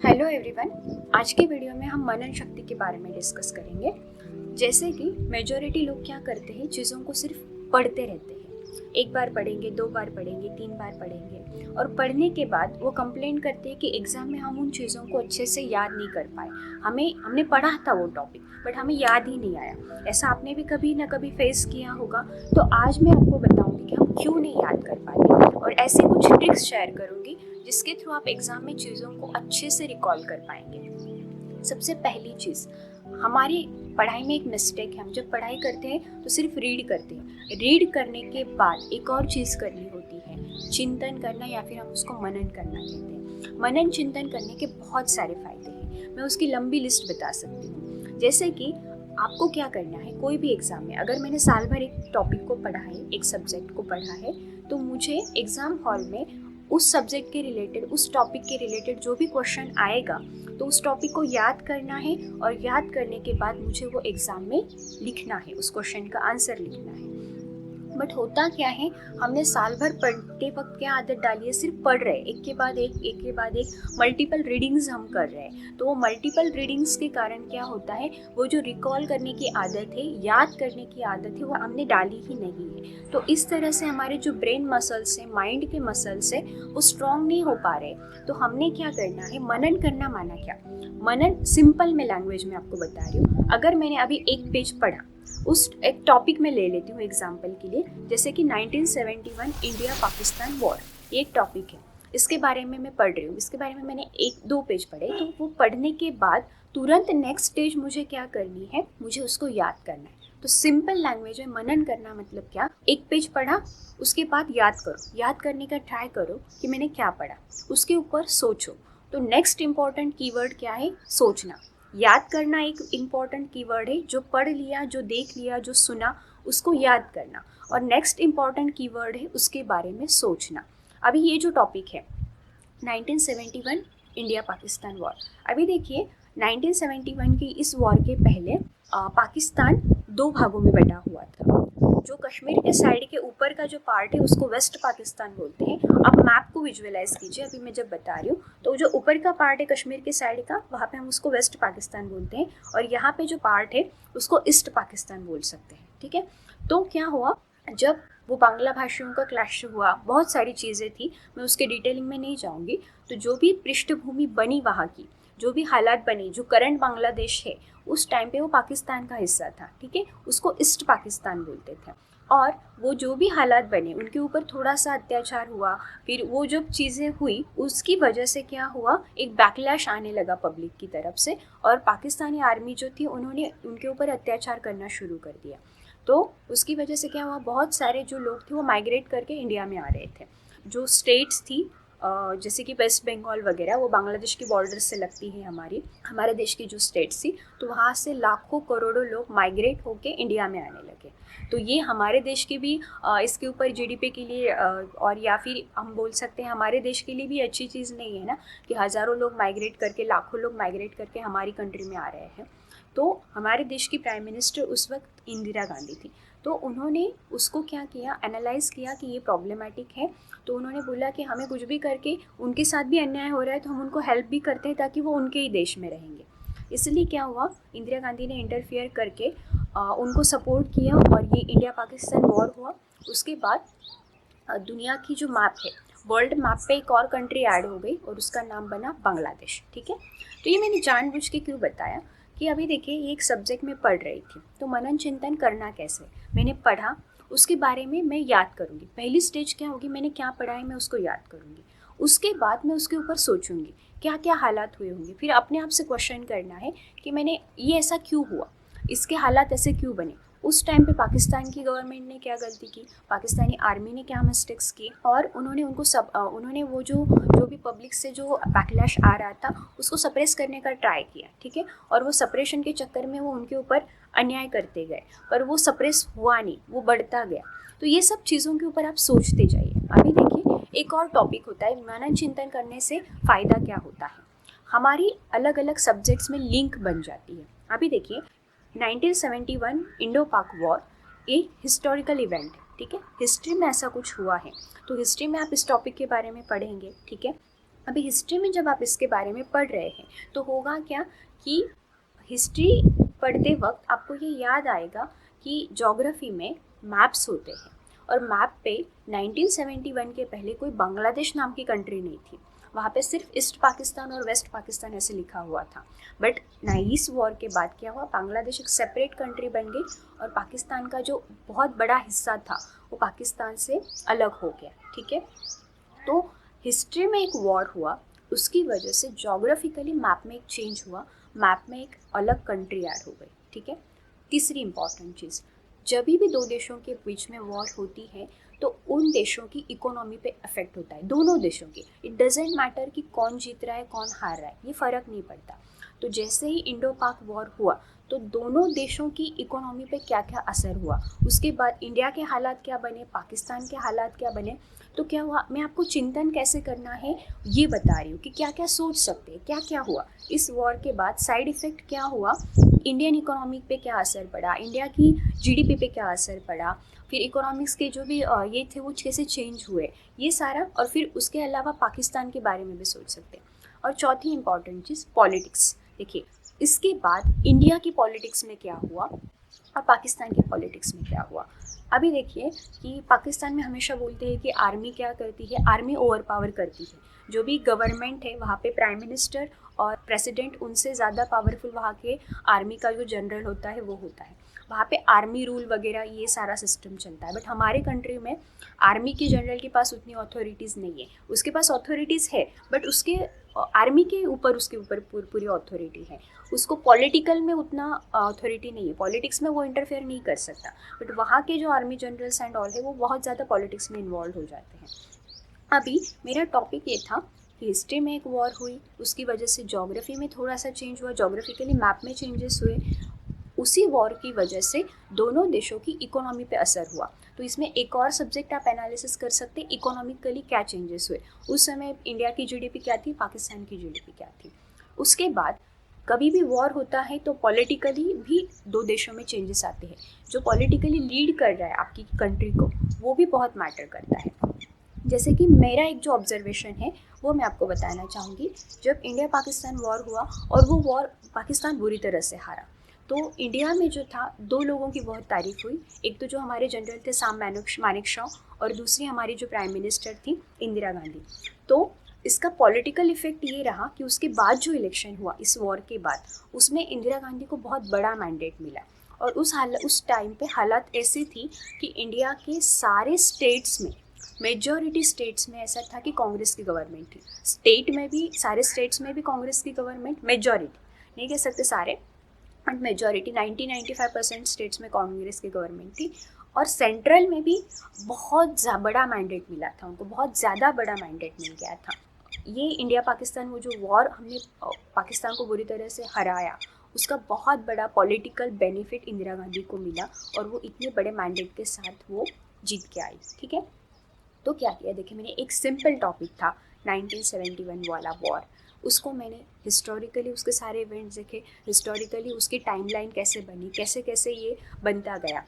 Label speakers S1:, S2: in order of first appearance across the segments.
S1: Hello everyone. आज की video में हम मनन शक्ति के बारे में डिस्कस करेंगे। जैसे कि मेजॉरिटी लोग क्या करते हैं, चीज़ों को सिर्फ पढ़ते रहते हैं। एक बार पढ़ेंगे, दो बार पढ़ेंगे, तीन बार पढ़ेंगे और पढ़ने के बाद वो कंप्लेंट करते हैं कि एग्ज़ाम में हम उन चीज़ों को अच्छे से याद नहीं कर पाए। हमने पढ़ा था वो टॉपिक बट हमें याद ही नहीं आया। ऐसा आपने भी कभी ना कभी फेस किया होगा। तो आज मैं आपको बताऊंगी कि हम क्यों नहीं याद कर पाते और ऐसे कुछ ट्रिक्स शेयर करूंगी जिसके थ्रू आप एग्ज़ाम में चीज़ों को अच्छे से रिकॉल कर पाएंगे। सबसे पहली चीज़, हमारी पढ़ाई में एक मिस्टेक है। हम जब पढ़ाई करते हैं तो सिर्फ रीड करते हैं। रीड करने के बाद एक और चीज़ करनी होती है, चिंतन करना, या फिर हम उसको मनन करना कहते हैं। मनन चिंतन करने के बहुत सारे फायदे हैं, मैं उसकी लंबी लिस्ट बता सकती हूँ। जैसे कि आपको क्या करना है, कोई भी एग्ज़ाम में अगर मैंने साल भर एक टॉपिक को पढ़ा है, एक सब्जेक्ट को पढ़ा है, तो मुझे एग्ज़ाम हॉल में उस सब्जेक्ट के रिलेटेड, उस टॉपिक के रिलेटेड जो भी क्वेश्चन आएगा तो उस टॉपिक को याद करना है और याद करने के बाद मुझे वो एग्ज़ाम में लिखना है, उस क्वेश्चन का आंसर लिखना है। बट होता क्या है, हमने साल भर पढ़ते वक्त क्या आदत डाली है, सिर्फ पढ़ रहे, एक के बाद एक मल्टीपल रीडिंग्स हम कर रहे हैं। तो वो मल्टीपल रीडिंग्स के कारण क्या होता है, वो जो रिकॉल करने की आदत है, याद करने की आदत है, वो हमने डाली ही नहीं है। तो इस तरह से हमारे जो ब्रेन मसल्स हैं, माइंड के मसल्स हैं, वो स्ट्रॉन्ग नहीं हो पा रहे। तो हमने क्या करना है, मनन करना। माना क्या मनन, सिंपल में लैंग्वेज में आपको बता रही हूँ। अगर मैंने अभी एक पेज पढ़ा, उस एक टॉपिक में ले लेती हूँ एग्जाम्पल के लिए, जैसे कि 1971 इंडिया पाकिस्तान वॉर, ये एक टॉपिक है। इसके बारे में मैं पढ़ रही हूँ, इसके बारे में मैंने एक दो पेज पढ़े। तो वो पढ़ने के बाद तुरंत नेक्स्ट स्टेज मुझे क्या करनी है, मुझे उसको याद करना है। तो सिंपल लैंग्वेज में मनन करना मतलब क्या, एक पेज पढ़ा, उसके बाद याद करो, याद करने का ट्राई करो कि मैंने क्या पढ़ा, उसके ऊपर सोचो। तो नेक्स्ट इंपॉर्टेंट कीवर्ड क्या है, सोचना। याद करना एक इम्पॉर्टेंट कीवर्ड है, जो पढ़ लिया, जो देख लिया, जो सुना, उसको याद करना। और नेक्स्ट इम्पॉर्टेंट कीवर्ड है उसके बारे में सोचना। अभी ये जो टॉपिक है 1971 इंडिया पाकिस्तान वॉर, अभी देखिए 1971 की इस वॉर के पहले पाकिस्तान दो भागों में बटा हुआ था। जो कश्मीर के साइड के ऊपर का जो पार्ट है उसको वेस्ट पाकिस्तान बोलते हैं। आप मैप को विजुअलाइज कीजिए, अभी मैं जब बता रही हूँ, तो जो ऊपर का पार्ट है कश्मीर के साइड का, वहाँ पे हम उसको वेस्ट पाकिस्तान बोलते हैं, और यहाँ पे जो पार्ट है उसको ईस्ट पाकिस्तान बोल सकते हैं। ठीक है, तो क्या हुआ, जब वो बांग्ला भाषियों का क्लैश हुआ, बहुत सारी चीज़ें थी, मैं उसके डिटेलिंग में नहीं जाऊँगी। तो जो भी पृष्ठभूमि बनी वहाँ की, जो भी हालात बने, जो करंट बांग्लादेश है, उस टाइम पे वो पाकिस्तान का हिस्सा था। ठीक है, उसको ईस्ट पाकिस्तान बोलते थे। और वो जो भी हालात बने, उनके ऊपर थोड़ा सा अत्याचार हुआ, फिर वो जब चीज़ें हुई उसकी वजह से क्या हुआ, एक बैकलैश आने लगा पब्लिक की तरफ से, और पाकिस्तानी आर्मी जो थी उन्होंने उनके ऊपर अत्याचार करना शुरू कर दिया। तो उसकी वजह से क्या हुआ, बहुत सारे जो लोग थे वो माइग्रेट करके इंडिया में आ रहे थे। जो स्टेट्स थी जैसे कि वेस्ट बंगाल वगैरह, वो बांग्लादेश की बॉर्डर से लगती है हमारे देश की जो स्टेट्स थी, तो वहाँ से लाखों करोड़ों लोग माइग्रेट होके इंडिया में आने लगे। तो ये हमारे देश की भी इसके ऊपर जीडीपी के लिए और या फिर हम बोल सकते हैं हमारे देश के लिए भी अच्छी चीज़ नहीं है ना, कि हज़ारों लोग माइग्रेट करके, लाखों लोग माइग्रेट करके हमारी कंट्री में आ रहे हैं। तो हमारे देश की प्राइम मिनिस्टर उस वक्त इंदिरा गांधी थी। तो उन्होंने उसको क्या किया, एनालाइज़ किया कि ये प्रॉब्लमेटिक है। तो उन्होंने बोला कि हमें कुछ भी करके, उनके साथ भी अन्याय हो रहा है तो हम उनको हेल्प भी करते हैं ताकि वो उनके ही देश में रहेंगे। इसलिए क्या हुआ, इंदिरा गांधी ने इंटरफियर करके उनको सपोर्ट किया और ये इंडिया पाकिस्तान वॉर हुआ। उसके बाद दुनिया की जो मैप है, वर्ल्ड मैप पे एक और कंट्री ऐड हो गई और उसका नाम बना बांग्लादेश। ठीक है, तो ये मैंने जानबूझ के क्यों बताया कि अभी देखिए, ये एक सब्जेक्ट में पढ़ रही थी, तो मनन चिंतन करना कैसे, मैंने पढ़ा, उसके बारे में मैं याद करूँगी। पहली स्टेज क्या होगी, मैंने क्या पढ़ा है मैं उसको याद करूँगी। उसके बाद मैं उसके ऊपर सोचूंगी क्या क्या हालात हुए होंगे। फिर अपने आप से क्वेश्चन करना है कि मैंने ये ऐसा क्यों हुआ, इसके हालात ऐसे क्यों बने, उस टाइम पे पाकिस्तान की गवर्नमेंट ने क्या गलती की, पाकिस्तानी आर्मी ने क्या मिस्टेक्स की, और उन्होंने वो जो भी पब्लिक से जो बैकलैश आ रहा था उसको सप्रेस करने का ट्राई किया। ठीक है, और वो सप्रेशन के चक्कर में वो उनके ऊपर अन्याय करते गए, पर वो सप्रेस हुआ नहीं, वो बढ़ता गया। तो ये सब चीज़ों के ऊपर आप सोचते जाइए। अभी देखिए, एक और टॉपिक होता है मनन चिंतन करने से फ़ायदा क्या होता है, हमारी अलग अलग सब्जेक्ट्स में लिंक बन जाती है। अभी देखिए, 1971 इंडो पाक वॉर एक हिस्टोरिकल इवेंट है। ठीक है, हिस्ट्री में ऐसा कुछ हुआ है, तो हिस्ट्री में आप इस टॉपिक के बारे में पढ़ेंगे। ठीक है, अभी हिस्ट्री में जब आप इसके बारे में पढ़ रहे हैं तो होगा क्या कि हिस्ट्री पढ़ते वक्त आपको ये याद आएगा कि ज्योग्राफी में मैप्स होते हैं और मैप पे 1971 के पहले कोई बांग्लादेश नाम की कंट्री नहीं थी। वहाँ पे सिर्फ ईस्ट पाकिस्तान और वेस्ट पाकिस्तान ऐसे लिखा हुआ था। बट 90s वॉर के बाद क्या हुआ, बांग्लादेश एक सेपरेट कंट्री बन गई और पाकिस्तान का जो बहुत बड़ा हिस्सा था वो पाकिस्तान से अलग हो गया। ठीक है, तो हिस्ट्री में एक वॉर हुआ, उसकी वजह से जोग्राफिकली मैप में एक चेंज हुआ, मैप में एक अलग कंट्री ऐड हो गई। ठीक है, तीसरी इंपॉर्टेंट चीज़, जब भी दो देशों के बीच में वॉर होती है तो उन देशों की इकोनॉमी पे अफेक्ट होता है, दोनों देशों की। इट डजेंट मैटर कि कौन जीत रहा है कौन हार रहा है, ये फ़र्क नहीं पड़ता। तो जैसे ही इंडो पाक वॉर हुआ तो दोनों देशों की इकोनॉमी पे क्या क्या असर हुआ, उसके बाद इंडिया के हालात क्या बने, पाकिस्तान के हालात क्या बने, तो क्या हुआ, मैं आपको चिंतन कैसे करना है ये बता रही हूँ कि क्या क्या सोच सकते हैं, क्या क्या हुआ इस वॉर के बाद, साइड इफ़ेक्ट क्या हुआ, इंडियन इकोनॉमी पे क्या असर पड़ा, इंडिया की जीडीपी पे क्या असर पड़ा, फिर इकोनॉमिक्स के जो भी ये थे वो कैसे चेंज हुए, ये सारा। और फिर उसके अलावा पाकिस्तान के बारे में भी सोच सकते हैं। और चौथी इंपॉर्टेंट चीज़ पॉलिटिक्स। देखिए, इसके बाद इंडिया की पॉलिटिक्स में क्या हुआ और पाकिस्तान के पॉलिटिक्स में क्या हुआ। अभी देखिए कि पाकिस्तान में हमेशा बोलते हैं कि आर्मी क्या करती है, आर्मी ओवर पावर करती है। जो भी गवर्नमेंट है वहाँ पे प्राइम मिनिस्टर और प्रेसिडेंट उनसे ज़्यादा पावरफुल वहाँ के आर्मी का जो जनरल होता है वो होता है। वहाँ पे आर्मी रूल वगैरह ये सारा सिस्टम चलता है। बट हमारे कंट्री में आर्मी के जनरल के पास उतनी अथॉरिटीज़ नहीं है, उसके पास अथॉरिटीज़ है बट उसके आर्मी के ऊपर उसके ऊपर पूरी अथॉरिटी है, उसको पॉलिटिकल में उतना अथॉरिटी नहीं है, पॉलिटिक्स में वो इंटरफेयर नहीं कर सकता। बट वहाँ के जो आर्मी जनरल्स एंड ऑल है वो बहुत ज़्यादा पॉलिटिक्स में इन्वॉल्व हो जाते हैं। अभी मेरा टॉपिक ये था कि हिस्ट्री में एक वॉर हुई, उसकी वजह से ज्योग्राफी में थोड़ा सा चेंज हुआ, ज्योग्राफिकली मैप में चेंजेस हुए, उसी वॉर की वजह से दोनों देशों की इकोनॉमी पे असर हुआ। तो इसमें एक और सब्जेक्ट आप एनालिसिस कर सकते हैं, इकोनॉमिकली क्या चेंजेस हुए। उस समय इंडिया की जीडीपी क्या थी, पाकिस्तान की जीडीपी क्या थी। उसके बाद कभी भी वॉर होता है तो पॉलिटिकली भी दो देशों में चेंजेस आते हैं। जो पॉलिटिकली लीड कर रहा है आपकी कंट्री को वो भी बहुत मैटर करता है। जैसे कि मेरा एक जो ऑब्जर्वेशन है वो मैं आपको बताना चाहूँगी। जब इंडिया पाकिस्तान वॉर हुआ और वो वॉर पाकिस्तान बुरी तरह से हारा, तो इंडिया में जो था दो लोगों की बहुत तारीफ हुई। एक तो जो हमारे जनरल थे साम मानेकशॉ और दूसरी हमारी जो प्राइम मिनिस्टर थी इंदिरा गांधी। तो इसका पॉलिटिकल इफेक्ट ये रहा कि उसके बाद जो इलेक्शन हुआ इस वॉर के बाद, उसमें इंदिरा गांधी को बहुत बड़ा मैंडेट मिला। और उस टाइम पे हालात ऐसी थी कि इंडिया के सारे स्टेट्स में, मेजॉरिटी स्टेट्स में ऐसा था कि कांग्रेस की गवर्नमेंट थी। स्टेट में भी, सारे स्टेट्स में भी कांग्रेस की गवर्नमेंट, मेजॉरिटी नहीं कह सकते सारे, बट मेजॉरिटी 90-95% स्टेट्स में कांग्रेस की गवर्नमेंट थी। और सेंट्रल में भी बहुत बड़ा मैंडेट मिला था उनको, बहुत ज़्यादा बड़ा मैंडेट मिल गया था। ये इंडिया पाकिस्तान वो जो वॉर हमने पाकिस्तान को बुरी तरह से हराया, उसका बहुत बड़ा पॉलिटिकल बेनिफिट इंदिरा गांधी को मिला और वो इतने बड़े मैंडेट के साथ वो जीत के आई। ठीक है, तो क्या किया, देखिए मैंने एक सिंपल टॉपिक था 1971 वाला वॉर, उसको मैंने हिस्टोरिकली उसके सारे इवेंट्स देखे, हिस्टोरिकली उसकी टाइमलाइन कैसे बनी, कैसे कैसे ये बनता गया,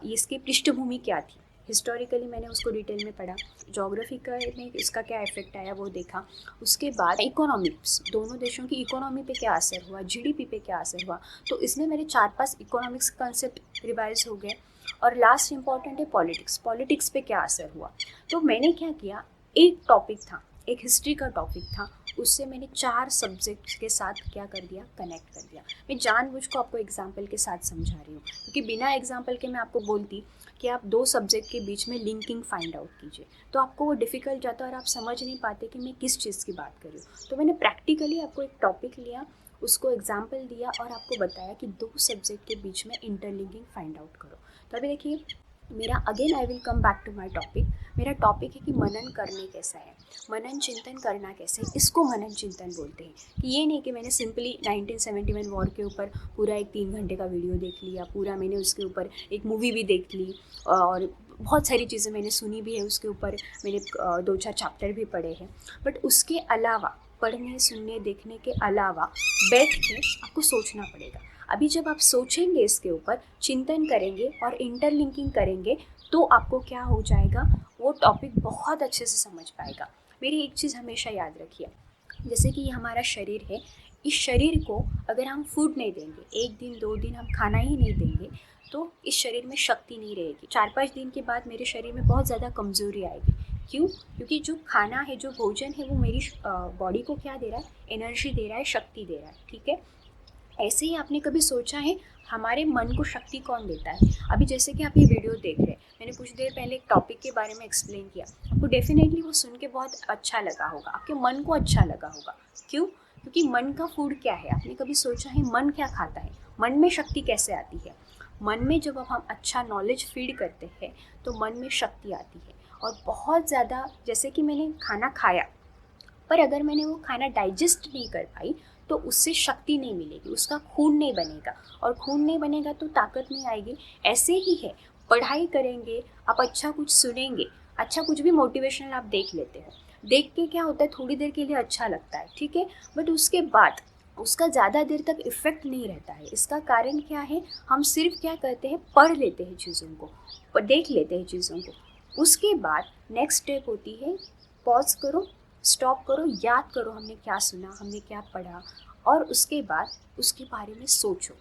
S1: इसकी पृष्ठभूमि क्या थी, हिस्टोरिकली मैंने उसको डिटेल में पढ़ा। ज्योग्राफी का में इसका क्या इफेक्ट आया वो देखा। उसके बाद इकोनॉमिक्स, दोनों देशों की इकोनॉमी पे क्या असर हुआ, जीडीपी पे क्या असर हुआ, तो इसमें मेरे 4-5 इकोनॉमिक्स कॉन्सेप्ट रिवाइज हो गए। और लास्ट इंपॉर्टेंट है पॉलिटिक्स, पॉलिटिक्स पे क्या असर हुआ। तो मैंने क्या किया, एक टॉपिक था, एक हिस्ट्री का टॉपिक था, उससे मैंने 4 सब्जेक्ट्स के साथ क्या कर दिया, कनेक्ट कर दिया। मैं जानबूझ को आपको एग्जाम्पल के साथ समझा रही हूँ, क्योंकि बिना एग्जाम्पल के मैं आपको बोलती कि आप 2 सब्जेक्ट के बीच में लिंकिंग फाइंड आउट कीजिए तो आपको वो डिफ़िकल्ट जाता है और आप समझ नहीं पाते कि मैं किस चीज़ की बात कर रही हूँ। तो मैंने प्रैक्टिकली आपको एक टॉपिक लिया, उसको एग्जाम्पल दिया और आपको बताया कि 2 सब्जेक्ट के बीच में इंटरलिंकिंग फाइंड आउट करो। तो अभी देखिए मेरा again I will come back to my topic. मेरा टॉपिक है कि मनन करने कैसा है, मनन चिंतन करना कैसे, इसको मनन चिंतन बोलते हैं। कि ये नहीं कि मैंने सिंपली 1971 वॉर के ऊपर पूरा एक 3 घंटे का वीडियो देख लिया, पूरा मैंने उसके ऊपर एक मूवी भी देख ली और बहुत सारी चीज़ें मैंने सुनी भी है उसके ऊपर, मैंने 2-4 चैप्टर भी पढ़े हैं। बट उसके अलावा, पढ़ने सुनने देखने के अलावा बैठ के आपको सोचना पड़ेगा। अभी जब आप सोचेंगे, इसके ऊपर चिंतन करेंगे और इंटरलिंकिंग करेंगे तो आपको क्या हो जाएगा, वो टॉपिक बहुत अच्छे से समझ पाएगा। मेरी एक चीज़ हमेशा याद रखिए, जैसे कि ये हमारा शरीर है, इस शरीर को अगर हम फूड नहीं देंगे, 1 दिन 2 दिन हम खाना ही नहीं देंगे, तो इस शरीर में शक्ति नहीं रहेगी। 4-5 दिन के बाद मेरे शरीर में बहुत ज़्यादा कमज़ोरी आएगी। क्यों? क्योंकि जो खाना है, जो भोजन है, वो मेरी बॉडी को क्या दे रहा है? एनर्जी दे रहा है, शक्ति दे रहा है, ठीक है? ऐसे ही आपने कभी सोचा है हमारे मन को शक्ति कौन देता है? अभी जैसे कि आप ये वीडियो देख रहे हैं, मैंने कुछ देर पहले एक टॉपिक के बारे में एक्सप्लेन किया, आपको डेफिनेटली वो सुन के बहुत अच्छा लगा होगा, आपके मन को अच्छा लगा होगा। क्यों? क्योंकि मन का फूड क्या है? आपने कभी सोचा है मन क्या खाता है? मन में शक्ति कैसे आती है? मन में जब हम अच्छा नॉलेज फीड करते हैं तो मन में शक्ति आती है। और बहुत ज़्यादा, जैसे कि मैंने खाना खाया, पर अगर मैंने वो खाना डाइजेस्ट नहीं कर पाई तो उससे शक्ति नहीं मिलेगी, उसका खून नहीं बनेगा, और खून नहीं बनेगा तो ताकत नहीं आएगी। ऐसे ही है, पढ़ाई करेंगे, आप अच्छा कुछ सुनेंगे, अच्छा कुछ भी मोटिवेशनल आप देख लेते हो, देख के क्या होता है, थोड़ी देर के लिए अच्छा लगता है, ठीक है, बट उसके बाद उसका ज़्यादा देर तक इफ़ेक्ट नहीं रहता है। इसका कारण क्या है? हम सिर्फ क्या करते हैं, पढ़ लेते हैं चीज़ों को, देख लेते हैं चीज़ों को। उसके बाद नेक्स्ट स्टेप होती है, पॉज करो, स्टॉप करो, याद करो हमने क्या सुना, हमने क्या पढ़ा, और उसके बाद उसके बारे में सोचो।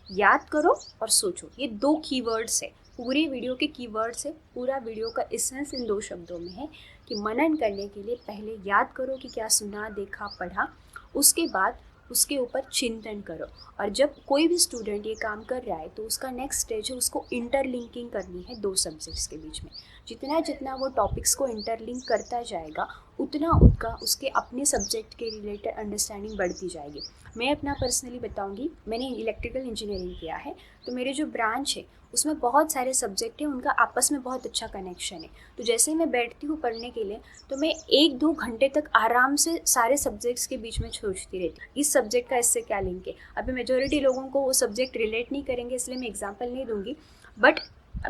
S1: याद करो और सोचो, ये 2 कीवर्ड्स है, पूरे वीडियो के कीवर्ड्स है। पूरा वीडियो का एसेंस इन 2 शब्दों में है कि मनन करने के लिए पहले याद करो कि क्या सुना, देखा, पढ़ा, उसके बाद उसके ऊपर चिंतन करो। और जब कोई भी स्टूडेंट ये काम कर रहा है तो उसका नेक्स्ट स्टेज है, उसको इंटरलिंकिंग करनी है 2 सब्जेक्ट्स के बीच में। जितना जितना वो टॉपिक्स को इंटरलिंक करता जाएगा उतना उसके अपने सब्जेक्ट के रिलेटेड अंडरस्टैंडिंग बढ़ती जाएगी। मैं अपना पर्सनली बताऊंगी, मैंने इलेक्ट्रिकल इंजीनियरिंग किया है, तो मेरे जो ब्रांच है उसमें बहुत सारे सब्जेक्ट हैं, उनका आपस में बहुत अच्छा कनेक्शन है। तो जैसे ही मैं बैठती हूँ पढ़ने के लिए तो मैं 1-2 घंटे तक आराम से सारे सब्जेक्ट्स के बीच में सोचती रहती हूँ, इस सब्जेक्ट का इससे क्या लिंक है। अभी मेजॉरिटी लोगों को वो सब्जेक्ट रिलेट नहीं करेंगे, इसलिए मैं एग्जाम्पल नहीं दूंगी, बट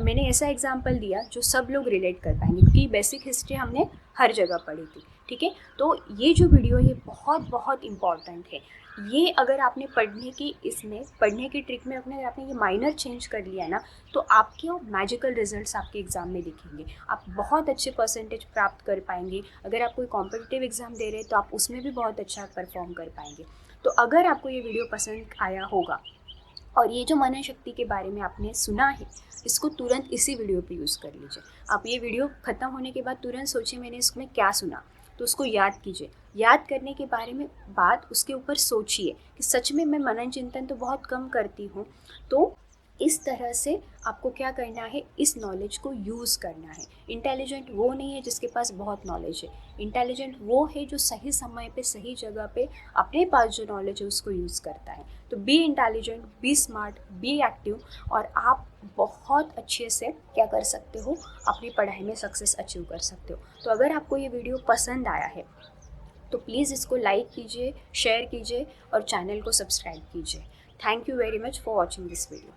S1: मैंने ऐसा एग्जाम्पल दिया जो सब लोग रिलेट कर पाएंगे, क्योंकि बेसिक हिस्ट्री हमने हर जगह पढ़ी थी, ठीक है। तो ये जो वीडियो है बहुत बहुत इम्पॉर्टेंट है। ये अगर आपने पढ़ने की ट्रिक में अपने आपने ये माइनर चेंज कर लिया ना, तो आपके मैजिकल रिजल्ट्स आपके एग्ज़ाम में दिखेंगे, आप बहुत अच्छे परसेंटेज प्राप्त कर पाएंगे। अगर आप कोई कॉम्पिटिटिव एग्ज़ाम दे रहे हैं तो आप उसमें भी बहुत अच्छा परफॉर्म कर पाएंगे। तो अगर आपको ये वीडियो पसंद आया होगा और ये जो मनन शक्ति के बारे में आपने सुना है, इसको तुरंत इसी वीडियो पे यूज़ कर लीजिए। आप ये वीडियो ख़त्म होने के बाद तुरंत सोचिए मैंने इसमें क्या सुना, तो उसको याद कीजिए। याद करने के बारे में बाद उसके ऊपर सोचिए कि सच में मैं मनन चिंतन तो बहुत कम करती हूँ। तो इस तरह से आपको क्या करना है, इस नॉलेज को यूज़ करना है। इंटेलिजेंट वो नहीं है जिसके पास बहुत नॉलेज है, इंटेलिजेंट वो है जो सही समय पे सही जगह पे अपने पास जो नॉलेज है उसको यूज़ करता है। तो be intelligent, be smart, be active, और आप बहुत अच्छे से क्या कर सकते हो, अपनी पढ़ाई में सक्सेस अचीव कर सकते हो। तो अगर आपको ये वीडियो पसंद आया है तो प्लीज़ इसको लाइक कीजिए, शेयर कीजिए और चैनल को सब्सक्राइब कीजिए। Thank you very much for watching this video.